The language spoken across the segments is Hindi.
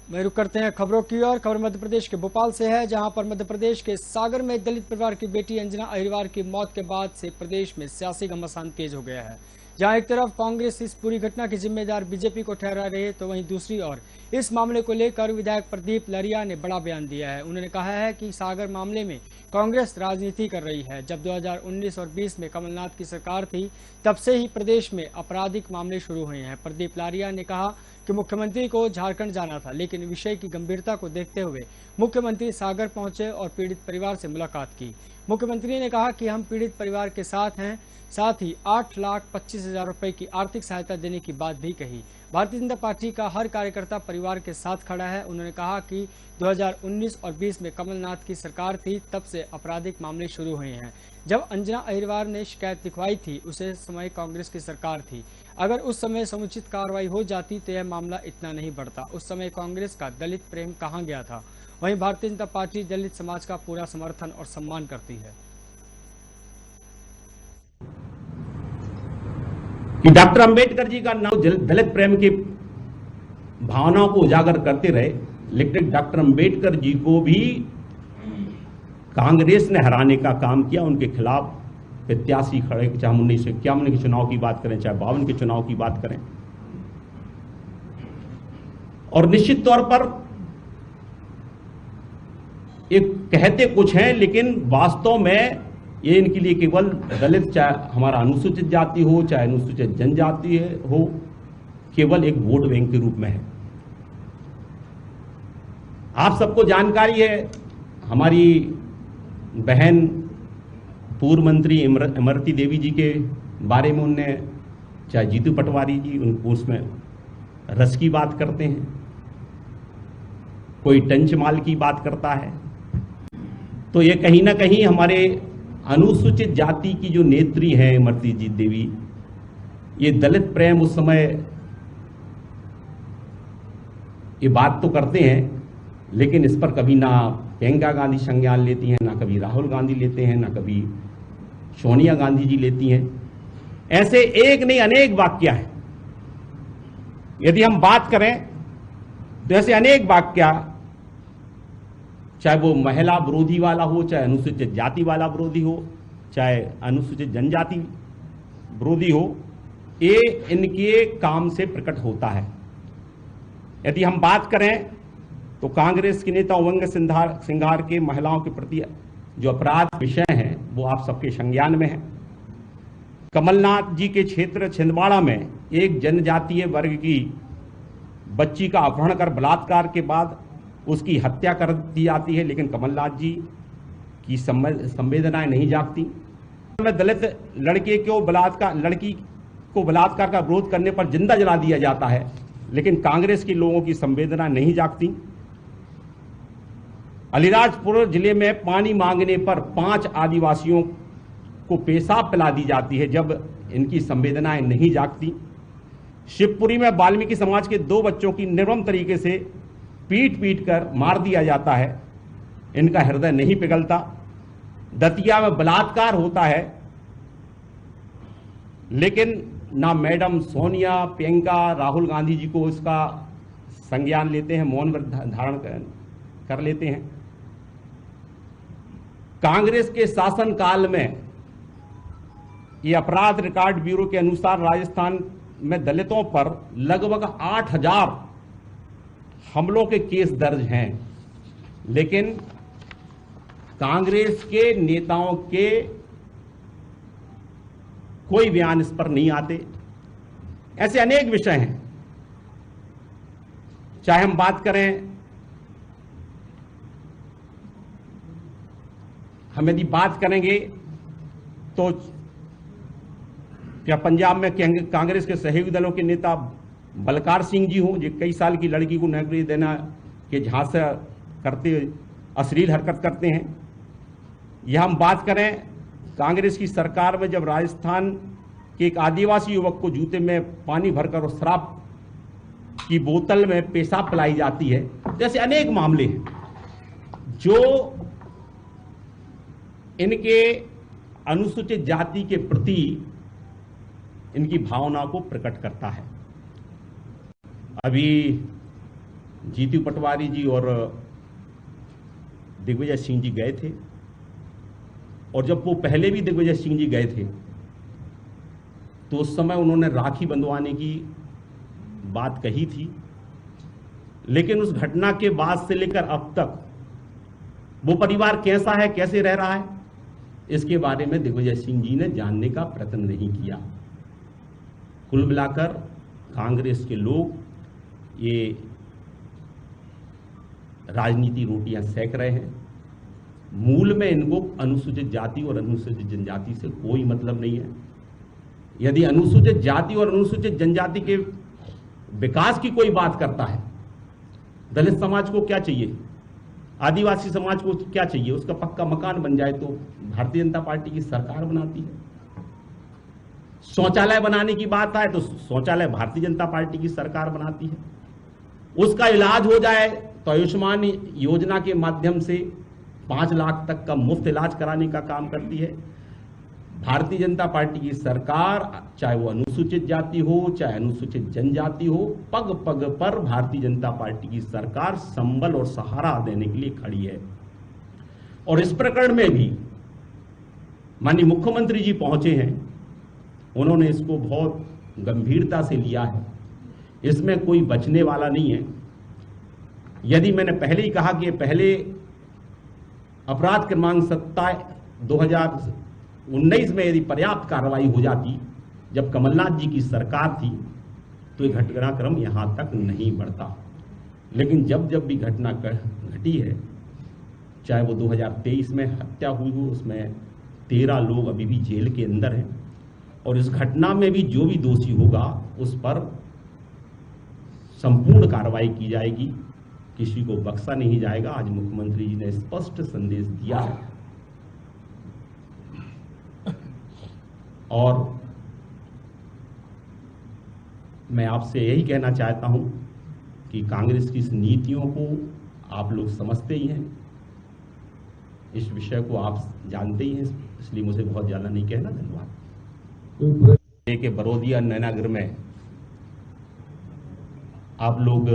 मैं रुक करते हैं खबरों की ओर। खबर मध्य प्रदेश के भोपाल से है, जहां पर मध्य प्रदेश के सागर में दलित परिवार की बेटी अंजना अहिरवार की मौत के बाद से प्रदेश में सियासी घमासान तेज हो गया है। जहां एक तरफ कांग्रेस इस पूरी घटना की जिम्मेदार बीजेपी को ठहरा रही है, तो वहीं दूसरी ओर इस मामले को लेकर विधायक प्रदीप लरिया ने बड़ा बयान दिया है। उन्होंने कहा है कि सागर मामले में कांग्रेस राजनीति कर रही है। जब 2019 और 20 में कमलनाथ की सरकार थी, तब से ही प्रदेश में आपराधिक मामले शुरू हुए हैं। प्रदीप लारिया ने कहा कि मुख्यमंत्री को झारखंड जाना था, लेकिन विषय की गंभीरता को देखते हुए मुख्यमंत्री सागर पहुंचे और पीड़ित परिवार से मुलाकात की। मुख्यमंत्री ने कहा कि हम पीड़ित परिवार के साथ हैं, साथ ही 8,25,000 रुपए की आर्थिक सहायता देने की बात भी कही। भारतीय जनता पार्टी का हर कार्यकर्ता परिवार के साथ खड़ा है। उन्होंने कहा कि 2019 और 20 में कमलनाथ की सरकार थी, तब से आपराधिक मामले शुरू हुए हैं। जब अंजना अहिरवार ने शिकायत लिखवाई थी, उसे समय कांग्रेस की सरकार थी। अगर उस समय समुचित कार्रवाई हो जाती तो यह मामला इतना नहीं बढ़ता। उस समय कांग्रेस का दलित प्रेम कहां गया था। वहीं भारतीय जनता पार्टी दलित समाज का पूरा समर्थन और सम्मान करती है। कि डॉक्टर अंबेडकर जी का नाम दलित प्रेम की भावनाओं को उजागर करते रहे, लेकिन डॉक्टर अंबेडकर जी को भी कांग्रेस ने हराने का काम किया। उनके खिलाफ प्रत्याशी खड़े, चाहे हम 1951 के चुनाव की बात करें, चाहे 52 के चुनाव की बात करें। और निश्चित तौर पर एक कहते कुछ हैं, लेकिन वास्तव में ये इनके लिए केवल दलित, चाहे हमारा अनुसूचित जाति हो, चाहे अनुसूचित जनजाति हो, केवल एक वोट बैंक के रूप में है। आप सबको जानकारी है, हमारी बहन पूर्व मंत्री इमरती देवी जी के बारे में उनने, चाहे जीतू पटवारी जी, उनको उसमें रस की बात करते हैं, कोई टंचमाल की बात करता है। तो ये कहीं ना कहीं हमारे अनुसूचित जाति की जो नेत्री हैं इमरती जी देवी, ये दलित प्रेम उस समय ये बात तो करते हैं, लेकिन इस पर कभी ना प्रियंका गांधी संज्ञान लेती हैं, ना कभी राहुल गांधी लेते हैं, ना कभी सोनिया गांधी जी लेती हैं। ऐसे एक नहीं अनेक वाक्य हैं। यदि हम बात करें तो ऐसे अनेक वाक्य, चाहे वो महिला विरोधी वाला हो, चाहे अनुसूचित जाति वाला विरोधी हो, चाहे अनुसूचित जनजाति विरोधी हो, ये इनके काम से प्रकट होता है। यदि हम बात करें तो कांग्रेस के नेता उमंग सिंघार के महिलाओं के प्रति जो अपराध विषय हैं, वो आप सबके संज्ञान में है। कमलनाथ जी के क्षेत्र छिंदवाड़ा में एक जनजातीय वर्ग की बच्ची का अपहरण कर बलात्कार के बाद उसकी हत्या कर दी जाती है, लेकिन कमलनाथ जी की संवेदनाएं नहीं जागती। दलित लड़की को बलात्कार का विरोध करने पर जिंदा जला दिया जाता है, लेकिन कांग्रेस के लोगों की संवेदना नहीं जागती। अलीराजपुर जिले में पानी मांगने पर 5 आदिवासियों को पेशाब पिला दी जाती है, जब इनकी संवेदनाएं नहीं जागती। शिवपुरी में वाल्मीकि समाज के 2 बच्चों की निर्मम तरीके से पीट पीट कर मार दिया जाता है, इनका हृदय नहीं पिघलता। दतिया में बलात्कार होता है, लेकिन ना मैडम सोनिया, प्रियंका, राहुल गांधी जी को इसका संज्ञान लेते हैं, मौन व्रत धारण कर लेते हैं। कांग्रेस के शासनकाल में ये अपराध रिकॉर्ड ब्यूरो के अनुसार राजस्थान में दलितों पर लगभग 8,000 हमलों के केस दर्ज हैं, लेकिन कांग्रेस के नेताओं के कोई बयान इस पर नहीं आते। ऐसे अनेक विषय हैं। चाहे हम बात करें, हम यदि बात करेंगे तो क्या पंजाब में कांग्रेस के सहयोगी दलों के नेता बलकार सिंह जी हों, जो कई साल की लड़की को नौकरी देना के झांसा करते, अश्लील हरकत करते हैं। यह हम बात करें कांग्रेस की सरकार में, जब राजस्थान के एक आदिवासी युवक को जूते में पानी भरकर और शराब की बोतल में पेशाब पिलाई जाती है। जैसे अनेक मामले हैं जो इनके अनुसूचित जाति के प्रति इनकी भावना को प्रकट करता है। अभी जीतू पटवारी जी और दिग्विजय सिंह जी गए थे, और जब वो पहले भी दिग्विजय सिंह जी गए थे तो उस समय उन्होंने राखी बंधवाने की बात कही थी, लेकिन उस घटना के बाद से लेकर अब तक वो परिवार कैसा है, कैसे रह रहा है, इसके बारे में दिग्विजय सिंह जी ने जानने का प्रयत्न नहीं किया। कुल मिलाकर कांग्रेस के लोग ये राजनीति रोटियां सेक रहे हैं। मूल में इनको अनुसूचित जाति और अनुसूचित जनजाति से कोई मतलब नहीं है। यदि अनुसूचित जाति और अनुसूचित जनजाति के विकास की कोई बात करता है, दलित समाज को क्या चाहिए, आदिवासी समाज को क्या चाहिए, उसका पक्का मकान बन जाए तो भारतीय जनता पार्टी की सरकार बनाती है। शौचालय बनाने की बात आए तो शौचालय भारतीय जनता पार्टी की सरकार बनाती है। उसका इलाज हो जाए तो आयुष्मान योजना के माध्यम से 5 लाख तक का मुफ्त इलाज कराने का काम करती है भारतीय जनता पार्टी की सरकार। चाहे वो अनुसूचित जाति हो, चाहे अनुसूचित जनजाति हो, पग पग पर भारतीय जनता पार्टी की सरकार संबल और सहारा देने के लिए खड़ी है। और इस प्रकरण में भी माननीय मुख्यमंत्री जी पहुंचे हैं, उन्होंने इसको बहुत गंभीरता से लिया है। इसमें कोई बचने वाला नहीं है। यदि मैंने पहले ही कहा कि पहले अपराध क्रमांक 27 2019 में यदि पर्याप्त कार्रवाई हो जाती जब कमलनाथ जी की सरकार थी तो ये घटनाक्रम यहां तक नहीं बढ़ता। लेकिन जब जब भी घटना घटी है, चाहे वो 2023 में हत्या हुई हो, उसमें 13 लोग अभी भी जेल के अंदर हैं, और इस घटना में भी जो भी दोषी होगा उस पर संपूर्ण कार्रवाई की जाएगी, किसी को बख्शा नहीं जाएगा। आज मुख्यमंत्री जी ने स्पष्ट संदेश दिया है। और मैं आपसे यही कहना चाहता हूं कि कांग्रेस की इस नीतियों को आप लोग समझते ही हैं, इस विषय को आप जानते ही हैं, इसलिए मुझे बहुत ज़्यादा नहीं कहना। धन्यवाद। के बरोदिया नैनागढ़ में आप लोग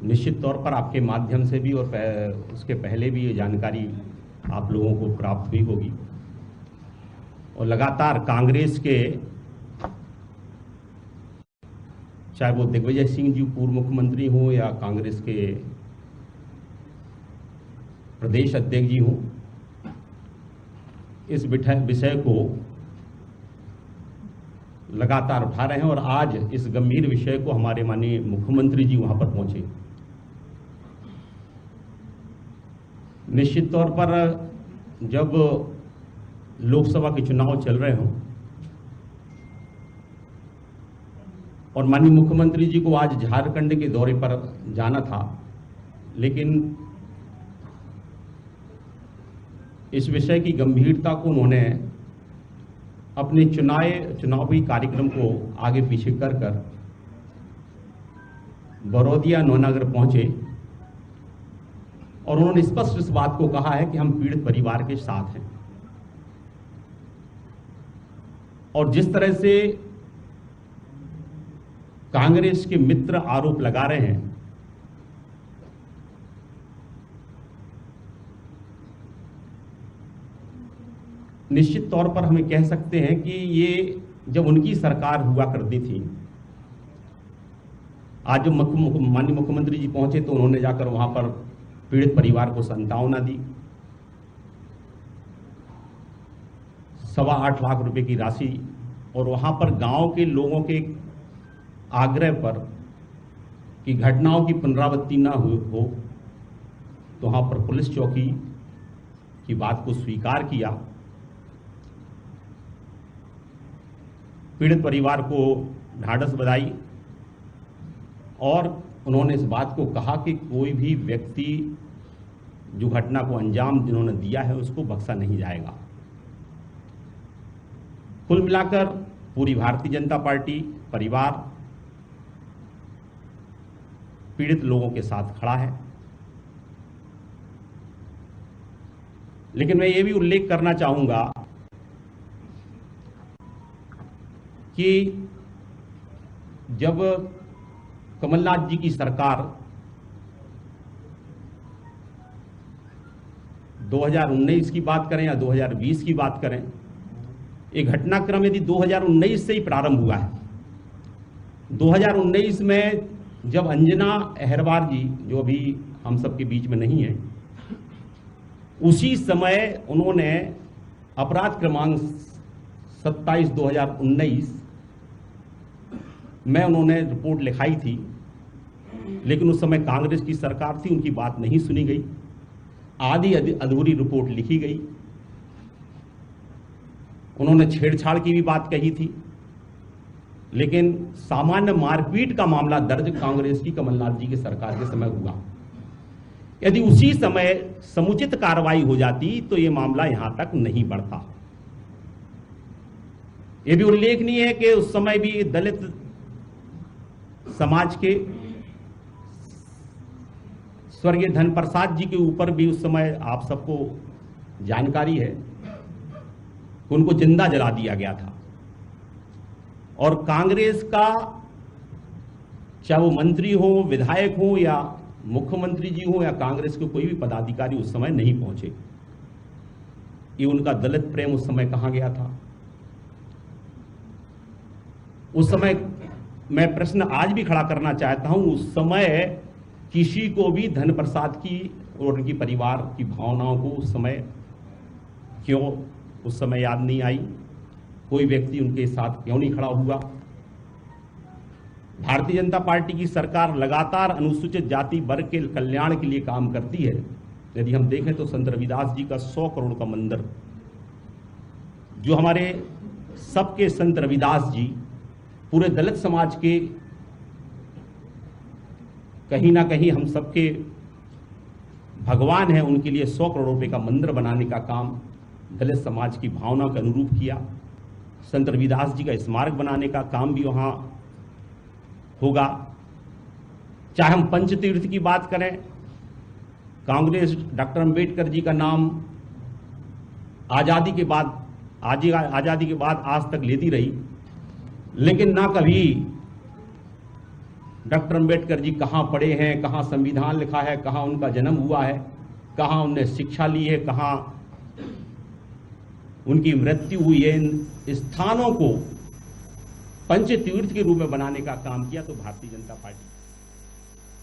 निश्चित तौर पर आपके माध्यम से भी और उसके पहले भी ये जानकारी आप लोगों को प्राप्त हुई होगी, और लगातार कांग्रेस के चाहे वो दिग्विजय सिंह जी पूर्व मुख्यमंत्री हो या कांग्रेस के प्रदेश अध्यक्ष जी हो, इस विषय को लगातार उठा रहे हैं। और आज इस गंभीर विषय को हमारे माननीय मुख्यमंत्री जी वहां पर पहुंचे। निश्चित तौर पर जब लोकसभा के चुनाव चल रहे हों और माननीय मुख्यमंत्री जी को आज झारखंड के दौरे पर जाना था, लेकिन इस विषय की गंभीरता को उन्होंने अपने चुनावी कार्यक्रम को आगे पीछे कर बरोदिया नौनागढ़ पहुंचे, और उन्होंने स्पष्ट इस बात को कहा है कि हम पीड़ित परिवार के साथ हैं। और जिस तरह से कांग्रेस के मित्र आरोप लगा रहे हैं, निश्चित तौर पर हमें कह सकते हैं कि ये जब उनकी सरकार हुआ करती थी, आज जब माननीय मुख्यमंत्री जी पहुंचे तो उन्होंने जाकर वहां पर पीड़ित परिवार को सांत्वना दी। 8.25 लाख रुपए की राशि, और वहां पर गांव के लोगों के आग्रह पर कि घटनाओं की पुनरावृत्ति ना हो तो वहां पर पुलिस चौकी की बात को स्वीकार किया, पीड़ित परिवार को ढाढ़स बधाई, और उन्होंने इस बात को कहा कि कोई भी व्यक्ति जो घटना को अंजाम जिन्होंने दिया है उसको बख्शा नहीं जाएगा। कुल मिलाकर पूरी भारतीय जनता पार्टी परिवार पीड़ित लोगों के साथ खड़ा है। लेकिन मैं ये भी उल्लेख करना चाहूंगा कि जब कमलनाथ जी की सरकार 2019 की बात करें या 2020 की बात करें, ये घटनाक्रम यदि 2019 से ही प्रारंभ हुआ है। 2019 में जब अंजना अहरवार जी, जो अभी हम सबके बीच में नहीं है, उसी समय उन्होंने अपराध क्रमांक 27/2019 में उन्होंने रिपोर्ट लिखाई थी, लेकिन उस समय कांग्रेस की सरकार थी, उनकी बात नहीं सुनी गई, आधी अधूरी रिपोर्ट लिखी गई। उन्होंने छेड़छाड़ की भी बात कही थी, लेकिन सामान्य मारपीट का मामला दर्ज कांग्रेस की कमलनाथ जी की सरकार के समय हुआ। यदि उसी समय समुचित कार्रवाई हो जाती तो यह मामला यहां तक नहीं बढ़ता। यह भी उल्लेखनीय है कि उस समय भी दलित समाज के स्वर्गीय धन प्रसाद जी के ऊपर भी उस समय आप सबको जानकारी है कि उनको जिंदा जला दिया गया था। और कांग्रेस का, चाहे वो मंत्री हो, विधायक हो या मुख्यमंत्री जी हो या कांग्रेस के कोई भी पदाधिकारी उस समय नहीं पहुंचे। ये उनका दलित प्रेम उस समय कहां गया था? उस समय मैं प्रश्न आज भी खड़ा करना चाहता हूं, उस समय किसी को भी धन प्रसाद की और उनकी परिवार की भावनाओं को उस समय क्यों उस समय याद नहीं आई? कोई व्यक्ति उनके साथ क्यों नहीं खड़ा हुआ? भारतीय जनता पार्टी की सरकार लगातार अनुसूचित जाति वर्ग के कल्याण के लिए काम करती है। यदि हम देखें तो संत रविदास जी का 100 करोड़ का मंदिर, जो हमारे सबके संत रविदास जी पूरे दलित समाज के कहीं ना कहीं हम सबके भगवान हैं, उनके लिए 100 करोड़ रुपए का मंदिर बनाने का काम दलित समाज की भावना के अनुरूप किया। संत रविदास जी का स्मारक बनाने का काम भी वहां होगा। चाहे हम पंचतीर्थ की बात करें, कांग्रेस डॉक्टर अंबेडकर जी का नाम आजादी के बाद आज तक लेती रही, लेकिन ना कभी डॉक्टर अंबेडकर जी कहाँ पढ़े हैं, कहाँ संविधान लिखा है, कहाँ उनका जन्म हुआ है, कहाँ उनने शिक्षा ली है, कहाँ उनकी मृत्यु हुई है। इन स्थानों को पंचतीर्थ के रूप में बनाने का काम किया तो भारतीय जनता पार्टी